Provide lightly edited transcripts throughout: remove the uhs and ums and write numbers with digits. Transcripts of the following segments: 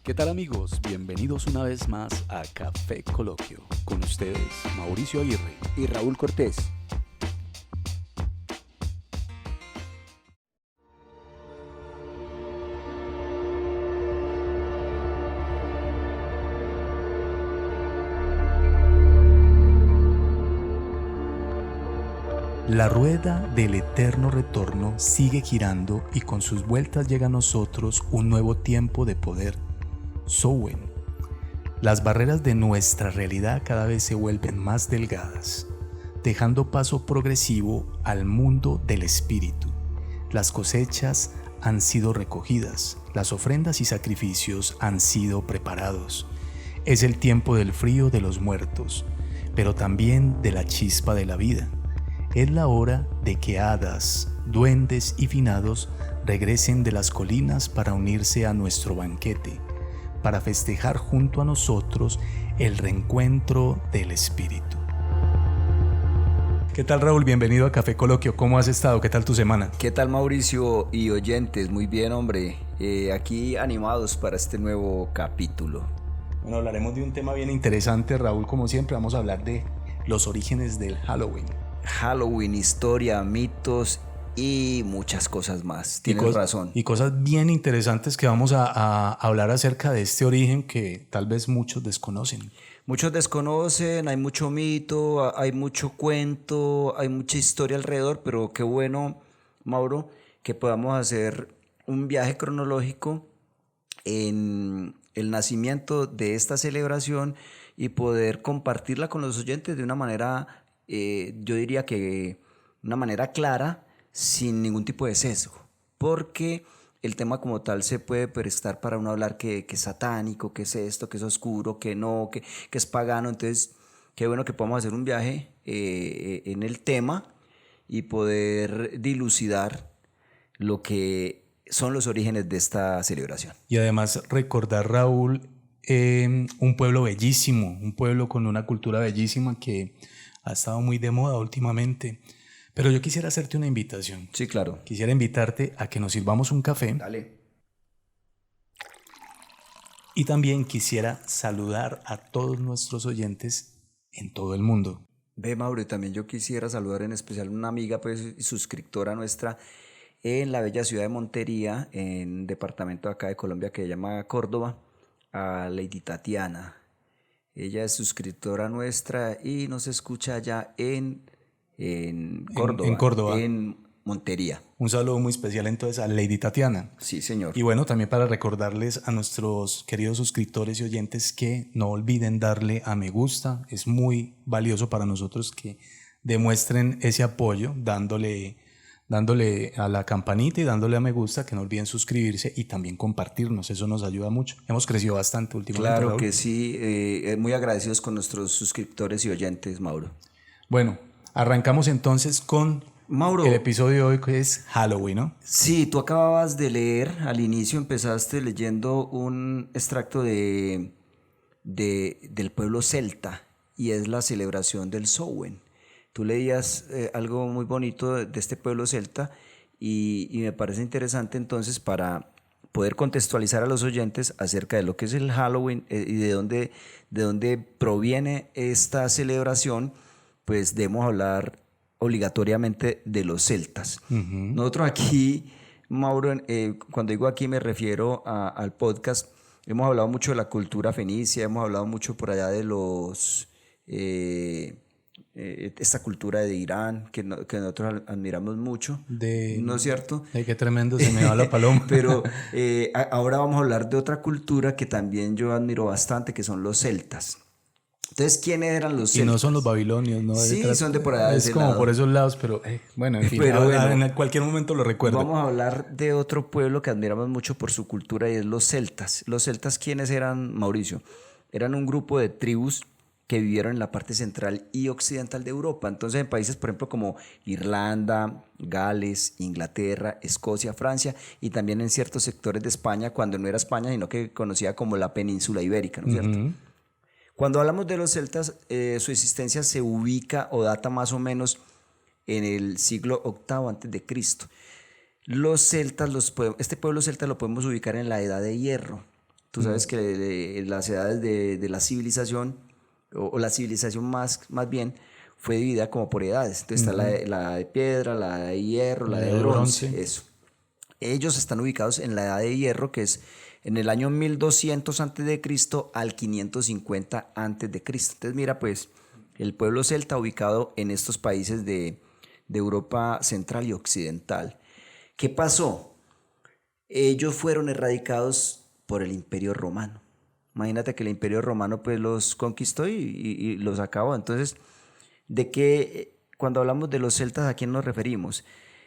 ¿Qué tal amigos? Bienvenidos una vez más a Café Coloquio. Con ustedes, Mauricio Aguirre y Raúl Cortés. La rueda del eterno retorno sigue girando y con sus vueltas llega a nosotros un nuevo tiempo de poder. Samhain. Las barreras de nuestra realidad cada vez se vuelven más delgadas, dejando paso progresivo al mundo del espíritu. Las cosechas han sido recogidas, las ofrendas y sacrificios han sido preparados. Es el tiempo del frío de los muertos, pero también de la chispa de la vida. Es la hora de que hadas, duendes y finados regresen de las colinas para unirse a nuestro banquete, para festejar junto a nosotros el reencuentro del espíritu. ¿Qué tal, Raúl? Bienvenido a Café Coloquio. ¿Cómo has estado? ¿Qué tal tu semana? ¿Qué tal, Mauricio y oyentes? Muy bien, hombre. Aquí animados para este nuevo capítulo. Bueno, hablaremos de un tema bien interesante, Raúl. Como siempre, vamos a hablar de los orígenes del Halloween. Halloween, historia, mitos y muchas cosas más. Tienes razón. Y cosas bien interesantes que vamos a hablar acerca de este origen que tal vez muchos desconocen. Muchos desconocen, hay mucho mito, hay mucho cuento, hay mucha historia alrededor, pero qué bueno, Mauro, que podamos hacer un viaje cronológico en el nacimiento de esta celebración y poder compartirla con los oyentes de una manera, yo diría que una manera clara, sin ningún tipo de sesgo, porque el tema como tal se puede prestar para uno hablar que es satánico, que es esto, que es oscuro, que no, que es pagano. Entonces, qué bueno que podamos hacer un viaje en el tema y poder dilucidar lo que son los orígenes de esta celebración. Y además recordar, Raúl, un pueblo bellísimo, un pueblo con una cultura bellísima que ha estado muy de moda últimamente. Pero yo quisiera hacerte una invitación. Sí, claro. Quisiera invitarte a que nos sirvamos un café. Dale. Y también quisiera saludar a todos nuestros oyentes en todo el mundo. Ve, Mauro, y también yo quisiera saludar en especial a una amiga, pues, suscriptora nuestra en la bella ciudad de Montería, en departamento de acá de Colombia que se llama Córdoba, a Lady Tatiana. Ella es suscriptora nuestra y nos escucha allá en Córdoba, en Montería. Un saludo muy especial entonces a Lady Tatiana. Sí, señor. Y bueno, también para recordarles a nuestros queridos suscriptores y oyentes que no olviden darle a me gusta. Es muy valioso para nosotros que demuestren ese apoyo dándole a la campanita y dándole a me gusta, que no olviden suscribirse y también compartirnos, eso nos ayuda mucho. Hemos crecido bastante últimamente. Claro, Raúl. que sí, muy agradecidos con nuestros suscriptores y oyentes, Mauro. Bueno, arrancamos entonces con Mauro, el episodio de hoy, que es Halloween, ¿no? Sí, tú acababas de leer, al inicio empezaste leyendo un extracto del pueblo celta y es la celebración del Samhain. Tú leías algo muy bonito de este pueblo celta y me parece interesante entonces para poder contextualizar a los oyentes acerca de lo que es el Halloween y de dónde proviene esta celebración, pues debemos hablar obligatoriamente de los celtas. Uh-huh. Nosotros aquí, Mauro, cuando digo aquí me refiero al podcast, hemos hablado mucho de la cultura fenicia, hemos hablado mucho por allá de los... esta cultura de Irán que nosotros admiramos mucho, ¿no es cierto? Qué tremendo, se me va la paloma. Pero ahora vamos a hablar de otra cultura que también yo admiro bastante, que son los celtas. Entonces, ¿quiénes eran los celtas? Y no son los babilonios, ¿no? Sí, son de por allá. Es como lado. Por esos lados, pero bueno, en fin, en cualquier momento lo recuerdo. Vamos a hablar de otro pueblo que admiramos mucho por su cultura y es los celtas. Los celtas, ¿quiénes eran, Mauricio? Eran un grupo de tribus que vivieron en la parte central y occidental de Europa. Entonces, en países, por ejemplo, como Irlanda, Gales, Inglaterra, Escocia, Francia y también en ciertos sectores de España, cuando no era España, sino que conocía como la península ibérica, ¿no es cierto? Uh-huh. Cuando hablamos de los celtas, su existencia se ubica o data más o menos en el siglo VIII a.C. Los celtas, este pueblo celta lo podemos ubicar en la Edad de Hierro. Tú sabes que las edades de la civilización, o la civilización más bien, fue dividida como por edades. Entonces está la de piedra, la de hierro, la de bronce, eso. Ellos están ubicados en la edad de hierro, que es en el año 1200 a.C. al 550 a.C. Entonces mira pues, el pueblo celta ubicado en estos países de Europa central y occidental. ¿Qué pasó? Ellos fueron erradicados por el Imperio Romano. Imagínate que el Imperio Romano pues los conquistó y los acabó. Entonces, cuando hablamos de los celtas, ¿a quién nos referimos?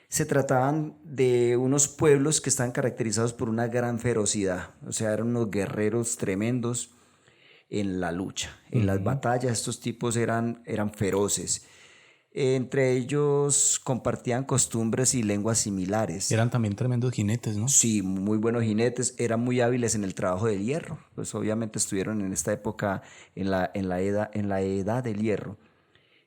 Se trataban de unos pueblos que estaban caracterizados por una gran ferocidad. O sea, eran unos guerreros tremendos en la lucha, en las batallas. Estos tipos eran feroces. Entre ellos compartían costumbres y lenguas similares. Eran también tremendos jinetes, ¿no? Sí, muy buenos jinetes, eran muy hábiles en el trabajo del hierro. Pues obviamente estuvieron en esta época en la edad del hierro.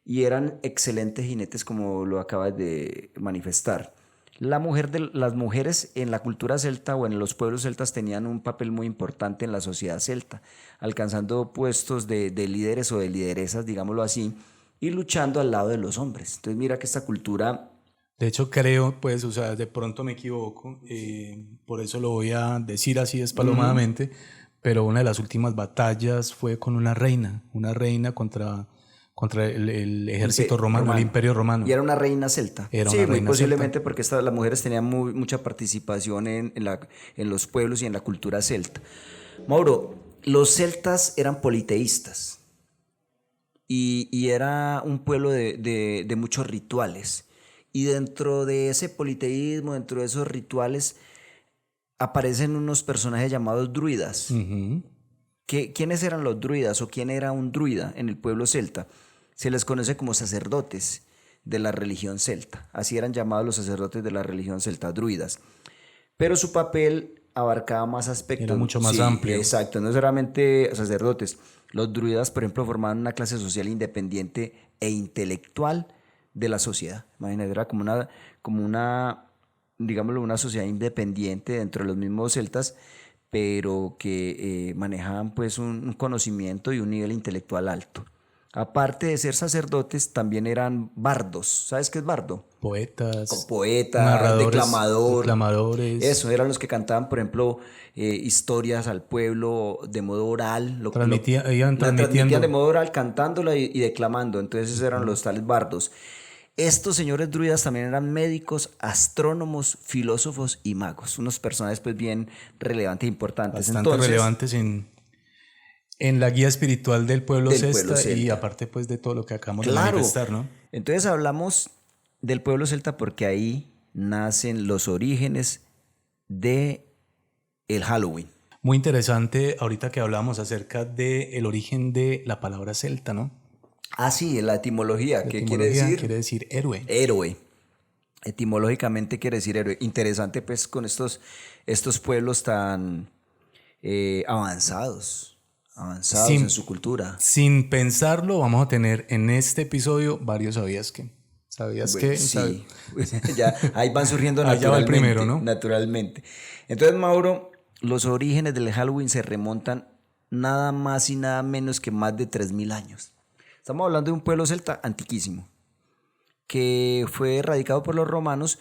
Y eran excelentes jinetes, como lo acabas de manifestar. Las mujeres en la cultura celta o en los pueblos celtas tenían un papel muy importante en la sociedad celta, alcanzando puestos de líderes o de lideresas, digámoslo así, y luchando al lado de los hombres. Entonces mira que esta cultura... De hecho creo, pues, o sea, de pronto me equivoco, por eso lo voy a decir así despalomadamente, pero una de las últimas batallas fue con una reina contra el ejército romano, el Imperio Romano. Y era una reina celta. Era sí, una muy reina posiblemente celta. porque las mujeres tenían mucha participación en los pueblos y en la cultura celta. Mauro, los celtas eran politeístas y era un pueblo de muchos rituales. Y dentro de ese politeísmo, dentro de esos rituales, aparecen unos personajes llamados druidas. ¿Quiénes eran los druidas o quién era un druida en el pueblo celta? Se les conoce como sacerdotes de la religión celta. Así eran llamados los sacerdotes de la religión celta, druidas. Pero su papel abarcaba más aspectos. Era mucho más amplio. Exacto, no solamente sacerdotes. Los druidas, por ejemplo, formaban una clase social independiente e intelectual de la sociedad. Imagínate, era como una, digámoslo, una sociedad independiente dentro de los mismos celtas, pero que manejaban pues un conocimiento y un nivel intelectual alto. Aparte de ser sacerdotes, también eran bardos. ¿Sabes qué es bardo? Poetas, declamadores. Eso, eran los que cantaban, por ejemplo, historias al pueblo de modo oral. Iban transmitiendo de modo oral, cantándola y declamando. Entonces eran los tales bardos. Estos señores druidas también eran médicos, astrónomos, filósofos y magos. Unos personajes pues bien relevantes e importantes. Bastante relevantes en la guía espiritual del pueblo celta y aparte pues de todo lo que acabamos de manifestar, ¿no? Entonces hablamos del pueblo celta porque ahí nacen los orígenes de el Halloween. Muy interesante ahorita que hablamos acerca del origen de la palabra celta, ¿no? Ah, sí, la etimología. ¿Qué quiere decir? Quiere decir héroe. Héroe. Etimológicamente quiere decir héroe. Interesante pues con estos pueblos tan avanzados en su cultura. Sin pensarlo, vamos a tener en este episodio varios ¿sabías qué? ¿Sabías qué? Sí, ya, ahí van surgiendo naturalmente. Allá va el primero, ¿no? Naturalmente. Entonces, Mauro, los orígenes del Halloween se remontan nada más y nada menos que más de 3.000 años. Estamos hablando de un pueblo celta antiquísimo, que fue erradicado por los romanos,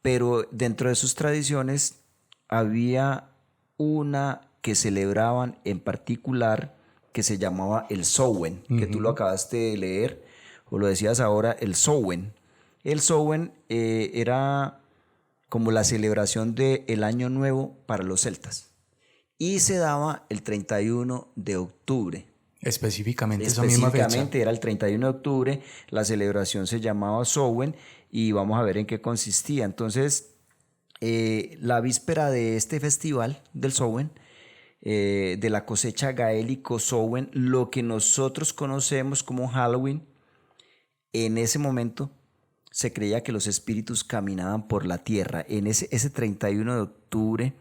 pero dentro de sus tradiciones había una que celebraban en particular que se llamaba el Samhain, que tú lo acabaste de leer o lo decías ahora, el Samhain. El Samhain era como la celebración del Año Nuevo para los celtas y se daba el 31 de octubre. Específicamente esa misma fecha. Era el 31 de octubre, la celebración se llamaba Samhain y vamos a ver en qué consistía. Entonces, la víspera de este festival del Samhain, de la cosecha gaélico Samhain, lo que nosotros conocemos como Halloween, en ese momento se creía que los espíritus caminaban por la tierra. En ese 31 de octubre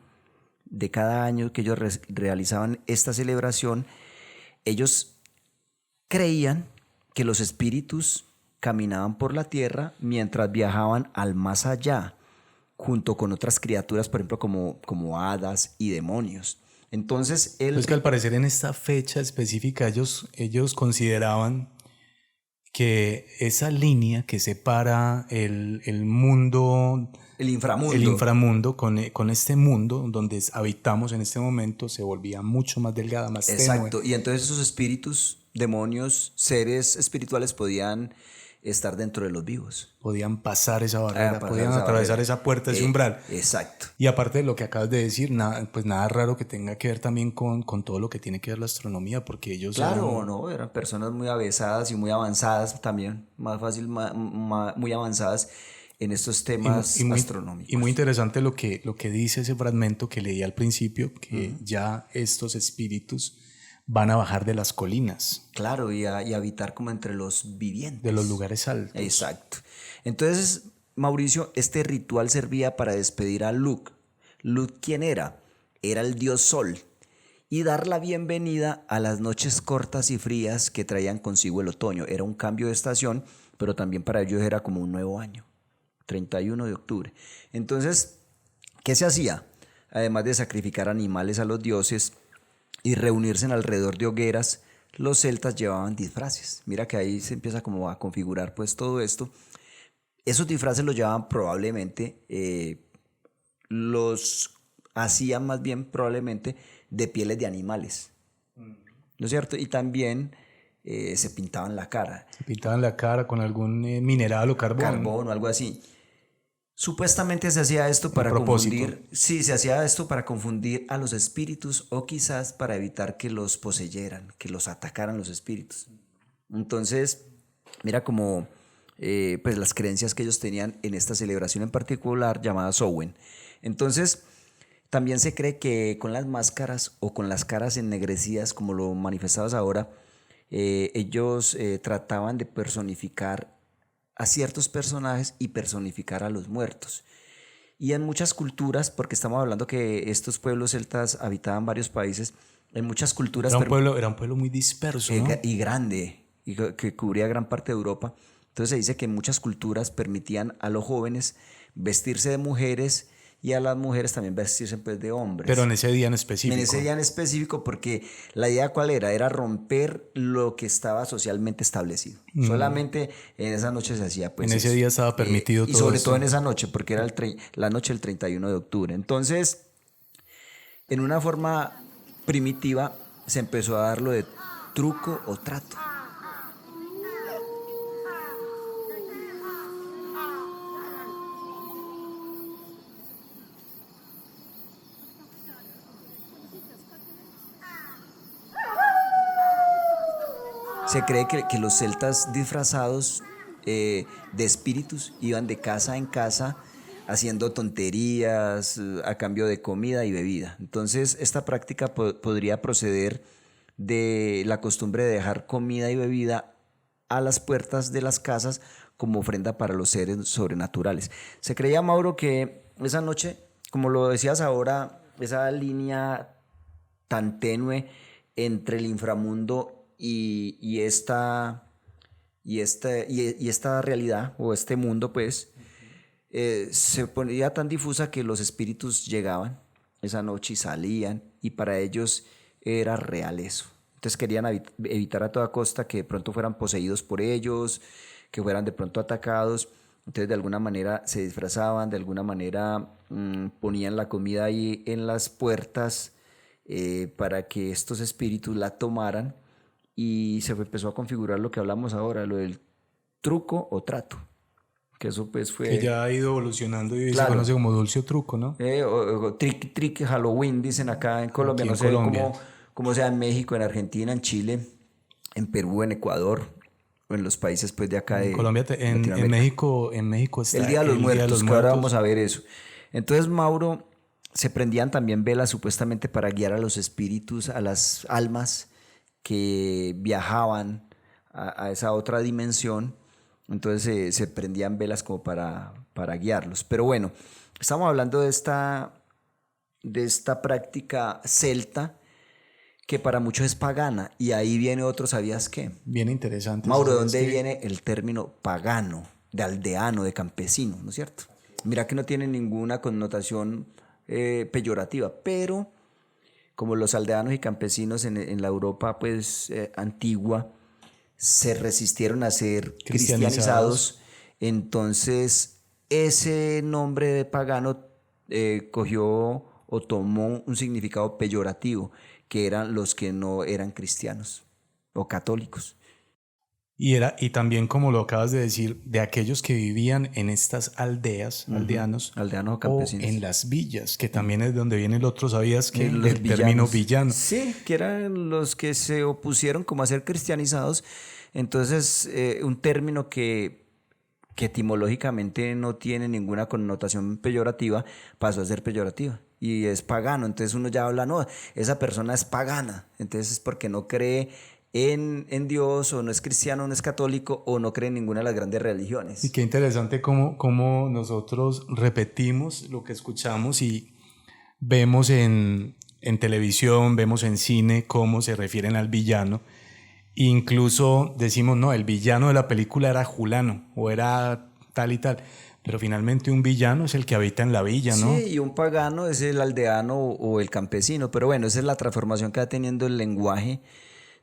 de cada año que ellos realizaban esta celebración, ellos creían que los espíritus caminaban por la tierra mientras viajaban al más allá, junto con otras criaturas, por ejemplo, como hadas y demonios. Entonces él... Es que al parecer en esta fecha específica ellos consideraban que esa línea que separa el mundo, el inframundo. el inframundo con este mundo donde habitamos en este momento se volvía mucho más delgada, más tenue. Exacto, y entonces esos espíritus, demonios, seres espirituales podían estar dentro de los vivos. Podían pasar esa barrera, pasar podían esa atravesar barrera. esa puerta, ese umbral. Exacto. Y aparte de lo que acabas de decir, pues nada raro que tenga que ver también con todo lo que tiene que ver la astronomía, porque ellos Claro, no, eran personas muy avesadas y muy avanzadas también, más fácil, muy avanzadas en estos temas astronómicos. Y muy interesante lo que dice ese fragmento que leí al principio, que ya estos espíritus van a bajar de las colinas. Claro, y habitar como entre los vivientes. De los lugares altos. Exacto. Entonces, Mauricio, este ritual servía para despedir a Luke. ¿Luke quién era? Era el dios Sol. Y dar la bienvenida a las noches cortas y frías que traían consigo el otoño. Era un cambio de estación, pero también para ellos era como un nuevo año. 31 de octubre. Entonces, ¿qué se hacía? Además de sacrificar animales a los dioses y reunirse alrededor de hogueras, los celtas llevaban disfraces. Mira que ahí se empieza como a configurar pues todo esto. Esos disfraces los llevaban probablemente, los hacían más bien probablemente de pieles de animales, ¿no es cierto? Y también se pintaban la cara. Se pintaban la cara con algún mineral o carbón. Carbón o algo así. Supuestamente se hacía esto para confundir, sí, se hacía esto para confundir a los espíritus o quizás para evitar que los poseyeran, que los atacaran los espíritus. Entonces, mira como pues las creencias que ellos tenían en esta celebración en particular llamada Samhain. Entonces, también se cree que con las máscaras o con las caras ennegrecidas, como lo manifestabas ahora, ellos trataban de personificar a ciertos personajes y personificar a los muertos. Y en muchas culturas, porque estamos hablando que estos pueblos celtas habitaban varios países, en muchas culturas... Era un pueblo muy disperso, ¿no? Y grande, y que cubría gran parte de Europa. Entonces se dice que muchas culturas permitían a los jóvenes vestirse de mujeres y a las mujeres también vestirse pues, de hombres. Pero en ese día en específico. En ese día en específico, porque la idea ¿cuál era? Era romper lo que estaba socialmente establecido. Solamente en esa noche se hacía pues en ese día estaba permitido todo y sobre esto. todo en esa noche, porque era la noche del 31 de octubre. Entonces, en una forma primitiva, se empezó a dar lo de truco o trato. Se cree que los celtas disfrazados de espíritus iban de casa en casa haciendo tonterías a cambio de comida y bebida. Entonces esta práctica podría proceder de la costumbre de dejar comida y bebida a las puertas de las casas como ofrenda para los seres sobrenaturales. Se creía, Mauro, que esa noche, como lo decías ahora, esa línea tan tenue entre el inframundo y esta realidad o este mundo pues se ponía tan difusa que los espíritus llegaban esa noche y salían y para ellos era real eso. Entonces querían evitar a toda costa que de pronto fueran poseídos por ellos, que fueran de pronto atacados. Entonces de alguna manera se disfrazaban, de alguna manera ponían la comida ahí en las puertas para que estos espíritus la tomaran. Y se empezó a configurar lo que hablamos ahora, lo del truco o trato. Que eso pues fue... Que ya ha ido evolucionando y claro. se conoce como dulce o truco, ¿no? O trick, Halloween, dicen acá en Colombia. Aquí no en sé Colombia. cómo sea en México, en Argentina, en Chile, en Perú, en Ecuador, o en los países pues de acá de Colombia, en México está el Día de los Muertos, que ahora vamos a ver eso. Entonces, Mauro, se prendían también velas supuestamente para guiar a los espíritus, a las almas que viajaban a esa otra dimensión. Entonces se prendían velas como para guiarlos. Pero bueno, estamos hablando de esta práctica celta que para muchos es pagana. Y ahí viene otro, ¿sabías qué? Bien interesante. Mauro, ¿de dónde viene el término pagano, de aldeano, de campesino? ¿No es cierto? Mira que no tiene ninguna connotación peyorativa, pero como los aldeanos y campesinos en la Europa pues antigua se resistieron a ser cristianizados, entonces ese nombre de pagano cogió o tomó un significado peyorativo, que eran los que no eran cristianos o católicos. Y también, como lo acabas de decir, de aquellos que vivían en estas aldeas, aldeanos o campesinos. O en las villas, que también es de donde viene el otro, ¿sabías que Los el término villanos. villano? Sí, que eran los que se opusieron como a ser cristianizados. Entonces, un término que etimológicamente no tiene ninguna connotación peyorativa, pasó a ser peyorativa. Y es pagano. Entonces uno ya habla, no, esa persona es pagana. Entonces es porque no cree en Dios, o no es cristiano, no es católico, o no cree en ninguna de las grandes religiones. Y qué interesante cómo nosotros repetimos lo que escuchamos y vemos en televisión, vemos en cine cómo se refieren al villano. Incluso decimos, no, el villano de la película era Julano o era tal y tal. Pero finalmente un villano es el que habita en la villa, ¿no? Sí, y un pagano es el aldeano o el campesino. Pero bueno, esa es la transformación que va teniendo el lenguaje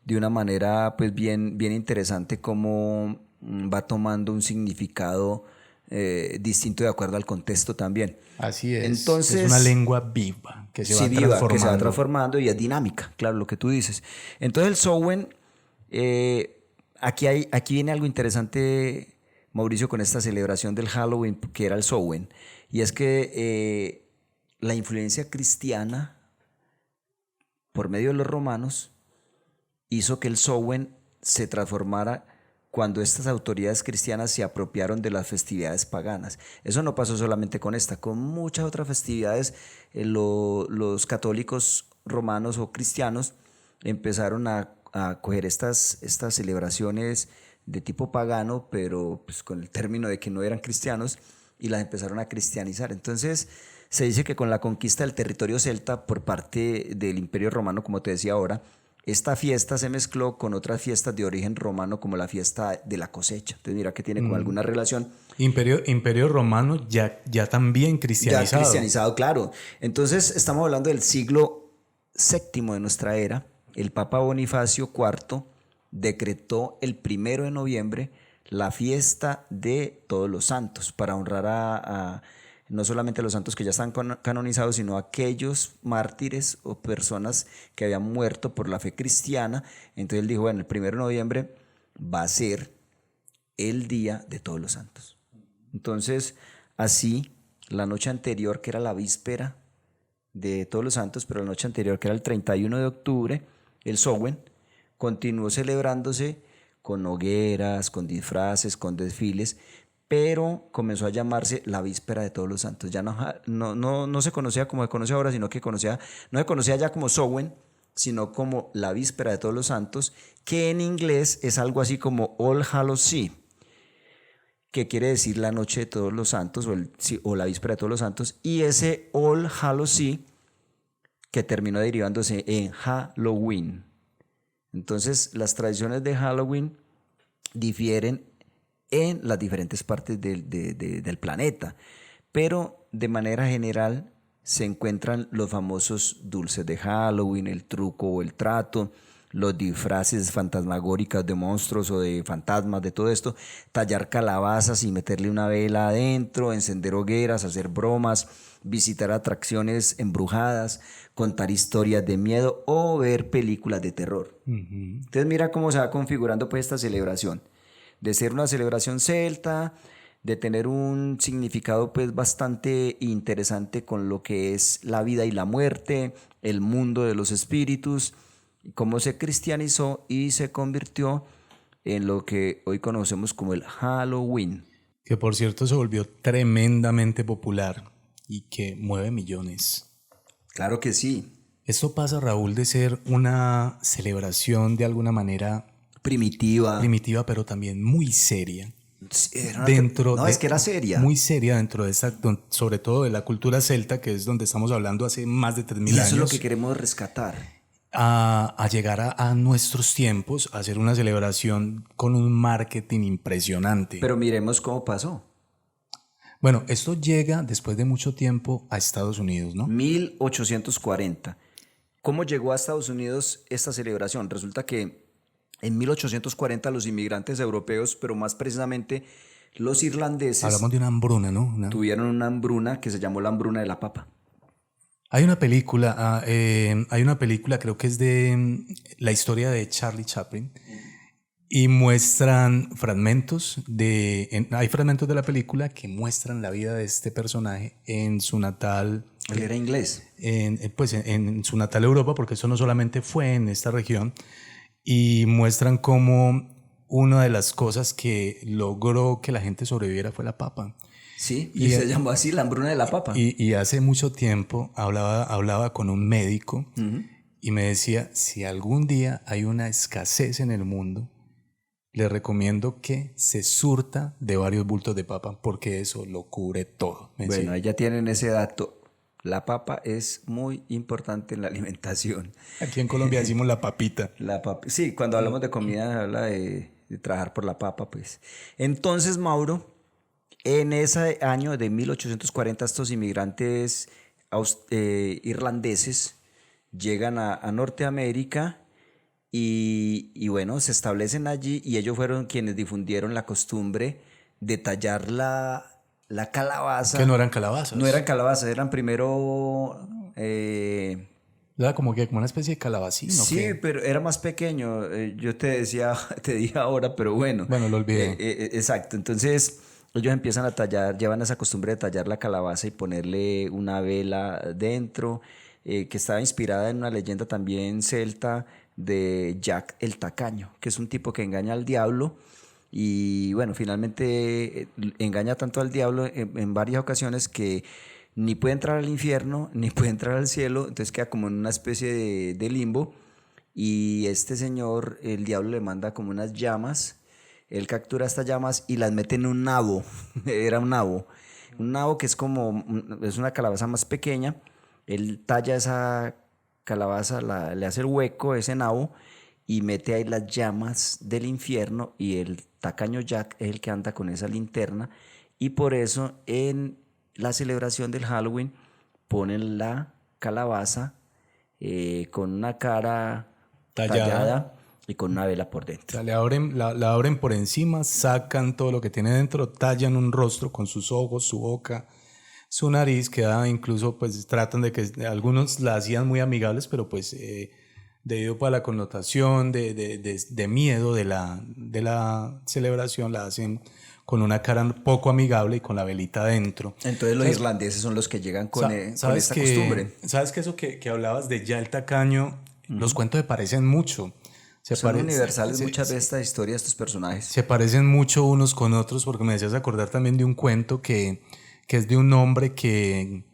de una manera pues bien interesante, como va tomando un significado distinto de acuerdo al contexto también. Así es. Entonces, es una lengua viva que se va viva, transformando. que se va transformando y es dinámica, claro, lo que tú dices. Entonces el Samhain, aquí viene algo interesante, Mauricio, con esta celebración del Halloween, que era el Samhain, y es que la influencia cristiana por medio de los romanos hizo que el Samhain se transformara cuando estas autoridades cristianas se apropiaron de las festividades paganas. Eso no pasó solamente con esta, con muchas otras festividades. Los católicos romanos o cristianos empezaron a coger estas celebraciones de tipo pagano, pero pues con el término de que no eran cristianos, y las empezaron a cristianizar. Entonces se dice que con la conquista del territorio celta por parte del Imperio Romano, como te decía ahora, esta fiesta se mezcló con otras fiestas de origen romano, como la fiesta de la cosecha. Entonces mira que tiene como alguna relación. Imperio Romano ya también cristianizado. Ya cristianizado, claro. Entonces estamos hablando del siglo VII de nuestra era. El Papa Bonifacio IV decretó el 1 de noviembre la fiesta de Todos los Santos, para honrar a no solamente a los santos que ya están canonizados, sino a aquellos mártires o personas que habían muerto por la fe cristiana. Entonces él dijo, bueno, el 1 de noviembre va a ser el día de Todos los Santos. Entonces, así, la noche anterior, que era la víspera de Todos los Santos, pero la noche anterior, que era el 31 de octubre, el Samhain, continuó celebrándose con hogueras, con disfraces, con desfiles, pero comenzó a llamarse la víspera de Todos los Santos. Ya no se conocía como se conoce ahora, sino que no se conocía ya como Samhain, sino como la víspera de Todos los Santos, que en inglés es algo así como All Hallows Eve, que quiere decir la noche de Todos los Santos o la víspera de Todos los Santos, y ese All Hallows Eve que terminó derivándose en Halloween. Entonces las tradiciones de Halloween difieren en las diferentes partes del planeta, pero de manera general se encuentran los famosos dulces de Halloween, el truco o el trato, los disfraces fantasmagóricos de monstruos o de fantasmas, de todo esto, tallar calabazas y meterle una vela adentro, encender hogueras, hacer bromas, visitar atracciones embrujadas, contar historias de miedo o ver películas de terror. Entonces mira cómo se va configurando pues esta celebración, de ser una celebración celta, de tener un significado pues bastante interesante con lo que es la vida y la muerte, el mundo de los espíritus, cómo se cristianizó y se convirtió en lo que hoy conocemos como el Halloween. Que por cierto se volvió tremendamente popular y que mueve millones. Claro que sí. Esto pasa, Raúl, de ser una celebración de alguna manera primitiva, pero también muy seria. Es que era seria. Muy seria dentro de esa, sobre todo de la cultura celta, que es donde estamos hablando hace más de 3.000 años. Y eso es lo que queremos rescatar. A llegar a nuestros tiempos, a hacer una celebración con un marketing impresionante. Pero miremos cómo pasó. Bueno, esto llega después de mucho tiempo a Estados Unidos, ¿no? 1840. ¿Cómo llegó a Estados Unidos esta celebración? Resulta que en 1840 los inmigrantes europeos, pero más precisamente los irlandeses, Hablamos de una hambruna, ¿no? tuvieron una hambruna que se llamó la hambruna de la papa. Hay una película, creo que es de la historia de Charlie Chaplin, y muestran fragmentos hay fragmentos de la película que muestran la vida de este personaje en su natal. Él era inglés. En su natal Europa, porque eso no solamente fue en esta región, y muestran cómo una de las cosas que logró que la gente sobreviviera fue la papa. Sí, y se llamó así, la hambruna de la papa. Y hace mucho tiempo hablaba con un médico y me decía, si algún día hay una escasez en el mundo, le recomiendo que se surta de varios bultos de papa porque eso lo cubre todo. Bueno, ahí ya tienen ese dato. La papa es muy importante en la alimentación. Aquí en Colombia decimos la papita. Sí, cuando hablamos de comida habla de trabajar por la papa, pues. Entonces, Mauro, en ese año de 1840 estos inmigrantes irlandeses llegan a Norteamérica y bueno, se establecen allí y ellos fueron quienes difundieron la costumbre de tallar la calabaza. Que no eran calabazas. No eran calabazas, eran primero... Era como una especie de calabacín. Sí, pero era más pequeño. Yo te dije ahora, pero bueno. Bueno, lo olvidé. Exacto. Entonces, ellos empiezan a tallar, llevan esa costumbre de tallar la calabaza y ponerle una vela dentro, que estaba inspirada en una leyenda también celta de Jack el Tacaño, que es un tipo que engaña al diablo. Y bueno, finalmente engaña tanto al diablo en varias ocasiones que ni puede entrar al infierno, ni puede entrar al cielo, entonces queda como en una especie de limbo. Y este señor, el diablo le manda como unas llamas, él captura estas llamas y las mete en un nabo, era un nabo que es una calabaza más pequeña, él talla esa calabaza, le hace el hueco, ese nabo, y mete ahí las llamas del infierno y el tacaño Jack es el que anda con esa linterna y por eso en la celebración del Halloween ponen la calabaza con una cara tallada y con una vela por dentro. O sea, la abren por encima, sacan todo lo que tiene dentro, tallan un rostro con sus ojos, su boca, su nariz, incluso pues tratan de que algunos la hacían muy amigables, pero pues debido a la connotación de miedo de la celebración la hacen con una cara poco amigable y con la velita adentro. Entonces los irlandeses son los que llegan con esta costumbre. ¿Sabes que eso que hablabas de ya el tacaño, los cuentos se parecen mucho? Son universales muchas veces estas historias, estos personajes. Se parecen mucho unos con otros porque me decías acordar también de un cuento que es de un hombre que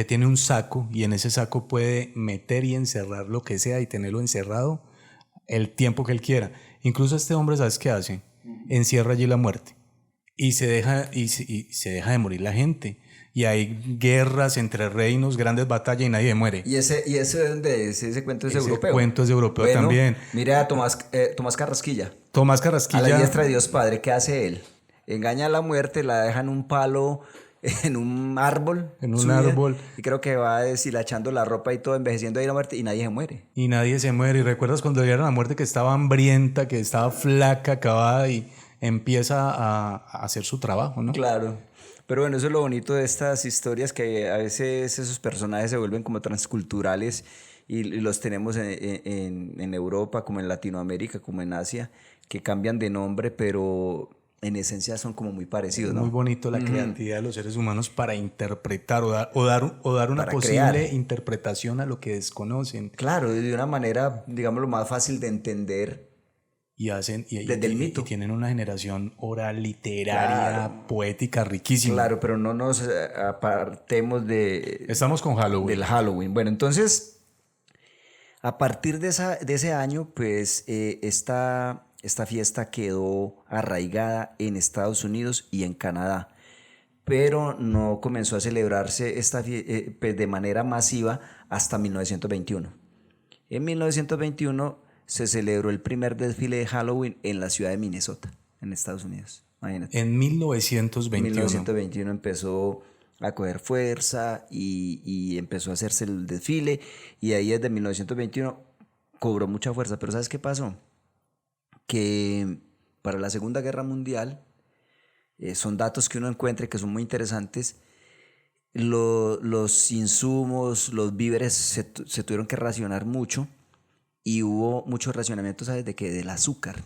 tiene un saco y en ese saco puede meter y encerrar lo que sea y tenerlo encerrado el tiempo que él quiera. Incluso este hombre, ¿sabes qué hace? Encierra allí la muerte y se deja de morir la gente. Y hay guerras entre reinos, grandes batallas y nadie muere. ¿Y ese de dónde es? ¿Ese cuento es europeo? Ese cuento es europeo también. Mira a Tomás Carrasquilla. Tomás Carrasquilla. A la diestra de Dios Padre, ¿qué hace él? Engaña a la muerte, la deja en un palo, en un árbol. En un árbol. Y creo que va deshilachando la ropa y todo, envejeciendo ahí la muerte y nadie se muere. Y nadie se muere. ¿Y recuerdas cuando dieron la muerte que estaba hambrienta, que estaba flaca, acabada y empieza a hacer su trabajo, ¿no? Claro. Pero bueno, eso es lo bonito de estas historias, que a veces esos personajes se vuelven como transculturales y los tenemos en Europa, como en Latinoamérica, como en Asia, que cambian de nombre, pero en esencia son como muy parecidos, ¿no? Muy bonito la creatividad de los seres humanos para interpretar o dar una Para posible crear. interpretación a lo que desconocen. Claro, de una manera, digamos, lo más fácil de entender. Y hacen Desde el mito. y tienen una generación oral, literaria, poética, riquísima. Claro, pero no nos apartemos Estamos con Halloween. del Halloween. Bueno, entonces, a partir de ese año, pues esta fiesta quedó arraigada en Estados Unidos y en Canadá, pero no comenzó a celebrarse pues, de manera masiva hasta 1921. En 1921 se celebró el primer desfile de Halloween en la ciudad de Minnesota, en Estados Unidos. Imagínate. En 1921. En 1921 empezó a coger fuerza y empezó a hacerse el desfile y ahí desde 1921 cobró mucha fuerza. Pero ¿sabes qué pasó? Que para la Segunda Guerra Mundial, son datos que uno encuentra que son muy interesantes, los insumos, los víveres se tuvieron que racionar mucho y hubo mucho racionamiento, ¿sabes? ¿De qué? Del azúcar.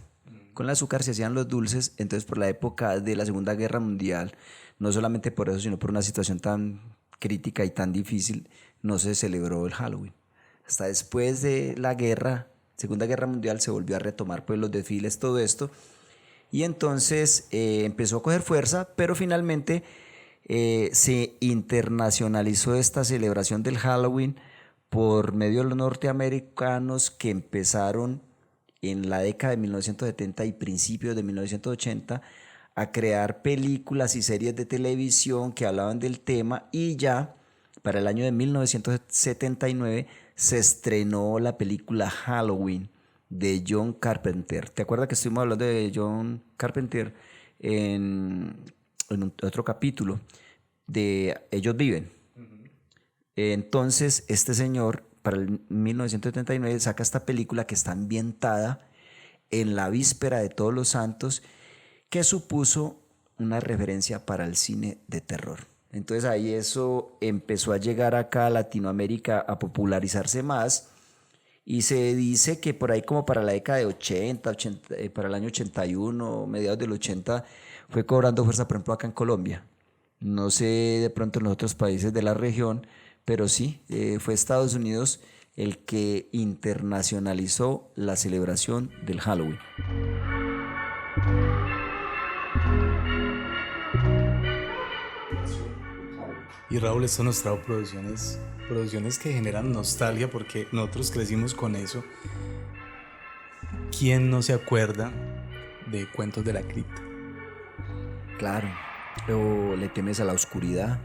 Con el azúcar se hacían los dulces, entonces por la época de la Segunda Guerra Mundial, no solamente por eso, sino por una situación tan crítica y tan difícil, no se celebró el Halloween. Hasta después de la guerra, Segunda Guerra Mundial, se volvió a retomar pues los desfiles, todo esto, y entonces empezó a coger fuerza, pero finalmente se internacionalizó esta celebración del Halloween por medio de los norteamericanos que empezaron en la década de 1970 y principios de 1980 a crear películas y series de televisión que hablaban del tema, y ya para el año de 1979 se estrenó la película Halloween de John Carpenter. ¿Te acuerdas que estuvimos hablando de John Carpenter en otro capítulo de Ellos Viven? Entonces este señor para el 1979 saca esta película que está ambientada en la víspera de Todos los Santos, que supuso una referencia para el cine de terror. Entonces ahí eso empezó a llegar acá a Latinoamérica, a popularizarse más, y se dice que por ahí como para la década de 80, para el año 81, mediados del 80, fue cobrando fuerza, por ejemplo, acá en Colombia. No sé de pronto en los otros países de la región, pero sí, fue Estados Unidos el que internacionalizó la celebración del Halloween. Y Raúl, esto nos trajo producciones que generan nostalgia porque nosotros crecimos con eso. ¿Quién no se acuerda de Cuentos de la Cripta? Claro, o Le temes a la oscuridad,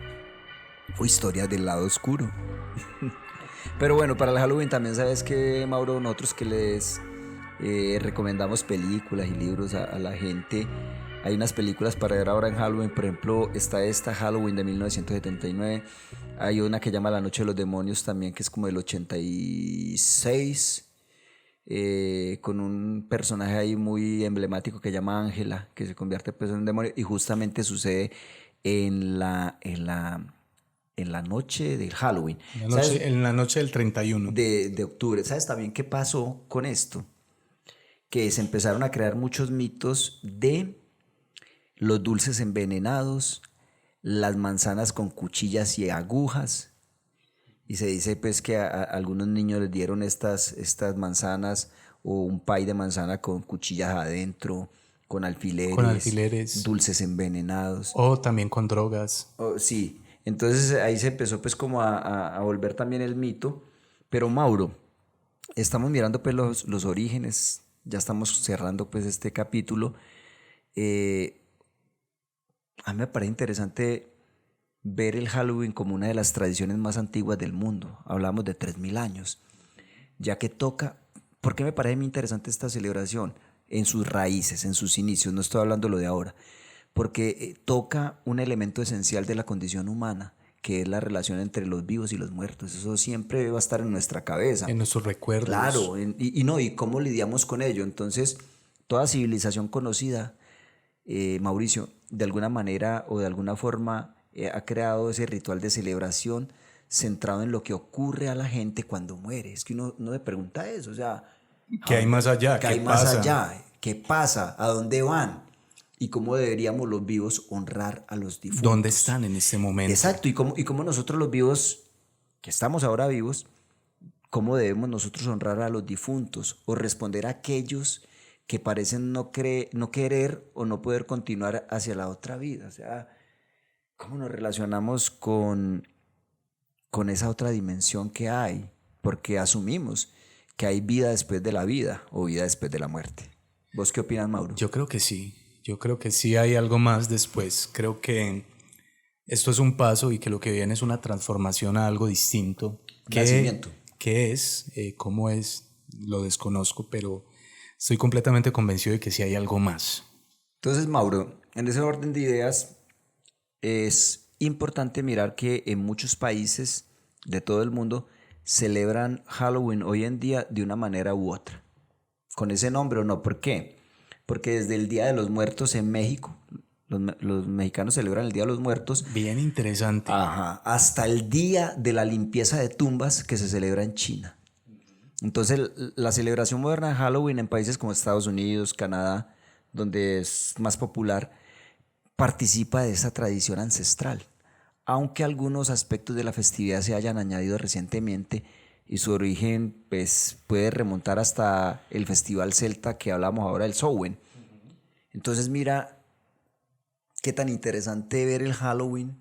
o Historias del lado oscuro. Pero bueno, para el Halloween también sabes que, Mauro, nosotros que les recomendamos películas y libros a la gente. Hay unas películas para ver ahora en Halloween, por ejemplo, está esta Halloween de 1979. Hay una que llama La Noche de los Demonios también, que es como del 86, con un personaje ahí muy emblemático que llama Ángela, que se convierte pues en un demonio, y justamente sucede en la noche del Halloween. En la noche del 31. De octubre. ¿Sabes también qué pasó con esto? Que se empezaron a crear muchos mitos de los dulces envenenados, las manzanas con cuchillas y agujas. Y se dice pues que a algunos niños les dieron estas manzanas o un pay de manzana con cuchillas adentro, con alfileres, dulces envenenados. O también con drogas. Sí, entonces ahí se empezó pues como a volver también el mito. Pero Mauro, estamos mirando pues los orígenes, ya estamos cerrando pues este capítulo. A mí me parece interesante ver el Halloween como una de las tradiciones más antiguas del mundo. Hablamos de 3000 años, ya que toca. ¿Por qué me parece muy interesante esta celebración? En sus raíces, en sus inicios, no estoy hablando lo de ahora, porque toca un elemento esencial de la condición humana, que es la relación entre los vivos y los muertos. Eso siempre va a estar en nuestra cabeza. En nuestros recuerdos. Claro, y cómo lidiamos con ello. Entonces, toda civilización conocida, Mauricio, de alguna manera o de alguna forma ha creado ese ritual de celebración centrado en lo que ocurre a la gente cuando muere. Es que uno me pregunta eso, o sea, ¿qué hay más allá? ¿Qué hay más allá? ¿Qué pasa? ¿A dónde van? ¿Y cómo deberíamos los vivos honrar a los difuntos? ¿Dónde están en este momento? Exacto, y cómo nosotros los vivos, que estamos ahora vivos, cómo debemos nosotros honrar a los difuntos o responder a aquellos que parecen no querer o no poder continuar hacia la otra vida. O sea, ¿cómo nos relacionamos con esa otra dimensión que hay? Porque asumimos que hay vida después de la vida o vida después de la muerte. ¿Vos qué opinas, Mauro? Yo creo que sí hay algo más después. Creo que esto es un paso y que lo que viene es una transformación a algo distinto. Nacimiento. ¿Qué es? ¿Cómo es? Lo desconozco, pero estoy completamente convencido de que sí hay algo más. Entonces, Mauro, en ese orden de ideas es importante mirar que en muchos países de todo el mundo celebran Halloween hoy en día de una manera u otra. Con ese nombre o no. ¿Por qué? Porque desde el Día de los Muertos en México, los mexicanos celebran el Día de los Muertos. Bien interesante. Ajá, hasta el Día de la Limpieza de Tumbas que se celebra en China. Entonces, la celebración moderna de Halloween en países como Estados Unidos, Canadá, donde es más popular, participa de esa tradición ancestral, aunque algunos aspectos de la festividad se hayan añadido recientemente y su origen pues, puede remontar hasta el festival celta que hablamos ahora, el Samhain. Entonces mira qué tan interesante ver el Halloween,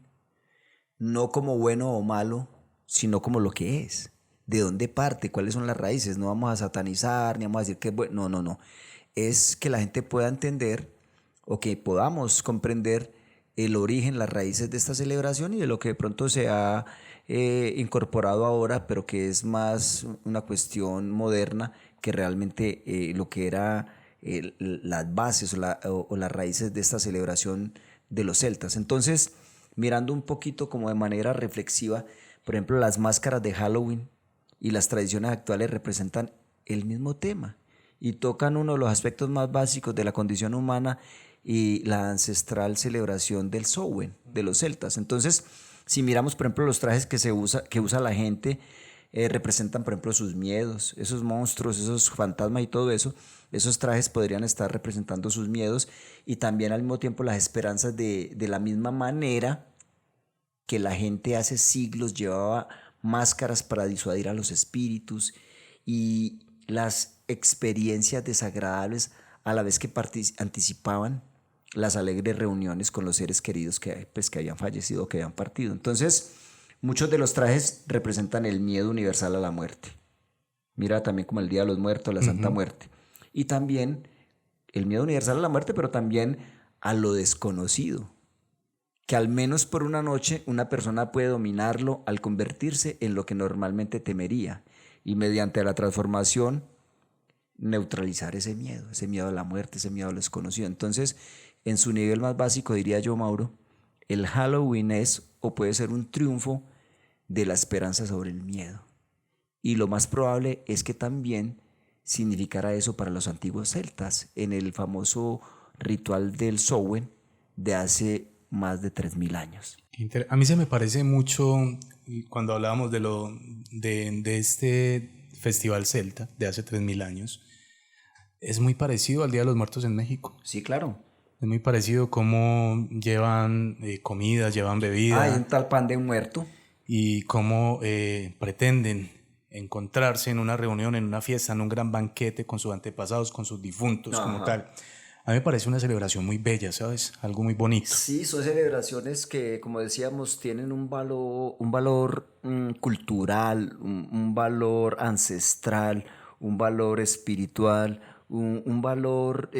no como bueno o malo, sino como lo que es. ¿De dónde parte? ¿Cuáles son las raíces? No vamos a satanizar, ni vamos a decir que es bueno. No. Es que la gente pueda entender o que podamos comprender el origen, las raíces de esta celebración y de lo que de pronto se ha incorporado ahora, pero que es más una cuestión moderna que realmente lo que era las bases o las raíces de esta celebración de los celtas. Entonces, mirando un poquito como de manera reflexiva, por ejemplo, las máscaras de Halloween y las tradiciones actuales representan el mismo tema y tocan uno de los aspectos más básicos de la condición humana y la ancestral celebración del Samhain, de los celtas. Entonces, si miramos, por ejemplo, los trajes que usa la gente, representan, por ejemplo, sus miedos, esos monstruos, esos fantasmas y todo eso. Esos trajes podrían estar representando sus miedos y también al mismo tiempo las esperanzas de la misma manera que la gente hace siglos llevaba máscaras para disuadir a los espíritus y las experiencias desagradables a la vez que anticipaban las alegres reuniones con los seres queridos que habían fallecido o que habían partido. Entonces, muchos de los trajes representan el miedo universal a la muerte. Mira también como el Día de los Muertos, la Santa Muerte. Y también el miedo universal a la muerte, pero también a lo desconocido, que al menos por una noche una persona puede dominarlo al convertirse en lo que normalmente temería y mediante la transformación neutralizar ese miedo a la muerte, ese miedo a lo desconocido. Entonces, en su nivel más básico, diría yo, Mauro, el Halloween es o puede ser un triunfo de la esperanza sobre el miedo. Y lo más probable es que también significara eso para los antiguos celtas en el famoso ritual del Samhain de hace más de 3000 años. A mí se me parece mucho cuando hablábamos de este festival celta de hace 3000 años. Es muy parecido al Día de los Muertos en México. Sí, claro. Es muy parecido cómo llevan comidas, llevan bebida. Hay un tal pan de muerto. Y cómo pretenden encontrarse en una reunión, en una fiesta, en un gran banquete con sus antepasados, con sus difuntos, como tal. A mí me parece una celebración muy bella, ¿sabes? Algo muy bonito. Sí, son celebraciones que, como decíamos, tienen un valor cultural, un valor ancestral, un valor espiritual, un valor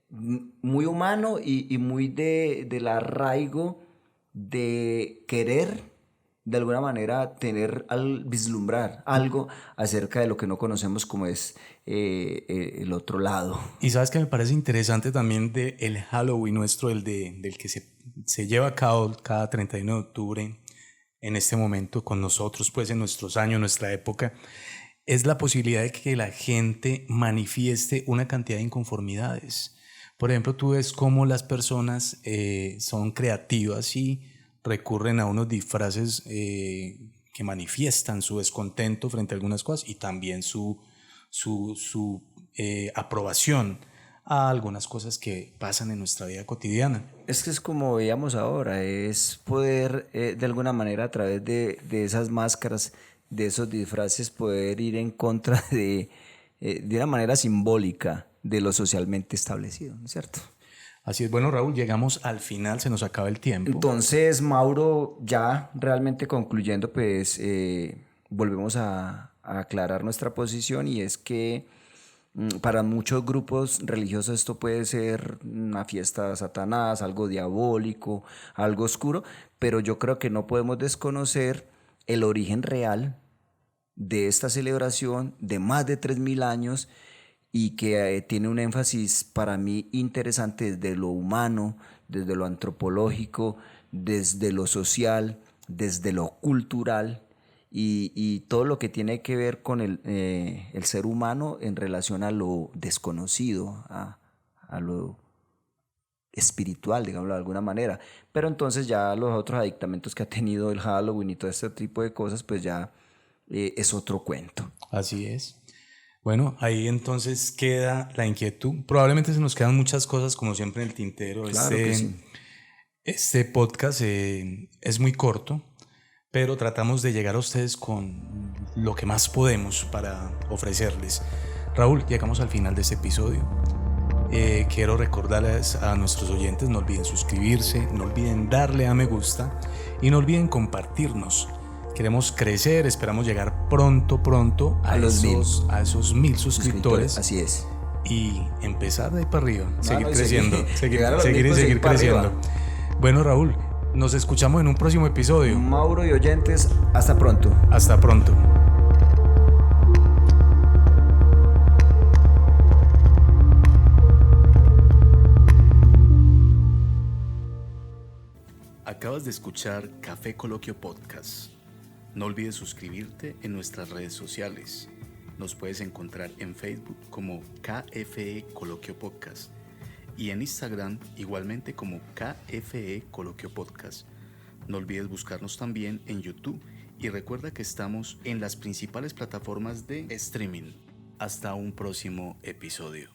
muy humano y muy del arraigo de querer de alguna manera vislumbrar algo acerca de lo que no conocemos como es el otro lado. Y sabes que me parece interesante también del Halloween nuestro, del que se lleva a cabo cada 31 de octubre en este momento con nosotros, pues en nuestros años, nuestra época, es la posibilidad de que la gente manifieste una cantidad de inconformidades. Por ejemplo, tú ves cómo las personas son creativas y recurren a unos disfraces que manifiestan su descontento frente a algunas cosas y también su aprobación a algunas cosas que pasan en nuestra vida cotidiana. Es que es como veíamos ahora, es poder de alguna manera a través de esas máscaras, de esos disfraces, poder ir en contra de una manera simbólica de lo socialmente establecido, ¿no es cierto? Así es. Bueno, Raúl, llegamos al final, se nos acaba el tiempo. Entonces, Mauro, ya realmente concluyendo, pues volvemos a aclarar nuestra posición y es que para muchos grupos religiosos esto puede ser una fiesta de Satanás, algo diabólico, algo oscuro, pero yo creo que no podemos desconocer el origen real de esta celebración de más de 3000 años y que tiene un énfasis para mí interesante desde lo humano, desde lo antropológico, desde lo social, desde lo cultural y todo lo que tiene que ver con el ser humano en relación a lo desconocido, a lo espiritual, digámoslo de alguna manera. Pero entonces ya los otros aditamentos que ha tenido el Halloween y todo este tipo de cosas, pues ya es otro cuento. Así es. Bueno, ahí entonces queda la inquietud. Probablemente se nos quedan muchas cosas, como siempre, en el tintero. Claro que sí. Este podcast es muy corto, pero tratamos de llegar a ustedes con lo que más podemos para ofrecerles. Raúl, llegamos al final de este episodio. Quiero recordarles a nuestros oyentes, no olviden suscribirse, no olviden darle a me gusta y no olviden compartirnos. Queremos crecer, esperamos llegar pronto a esos 1000 suscriptores. Así es. Y empezar de ahí para arriba, seguir creciendo, seguir creciendo. Arriba. Bueno, Raúl, nos escuchamos en un próximo episodio. Mauro y oyentes, hasta pronto. Hasta pronto. Acabas de escuchar Café Coloquio Podcast. No olvides suscribirte en nuestras redes sociales. Nos puedes encontrar en Facebook como KFE Coloquio Podcast y en Instagram igualmente como KFE Coloquio Podcast. No olvides buscarnos también en YouTube y recuerda que estamos en las principales plataformas de streaming. Hasta un próximo episodio.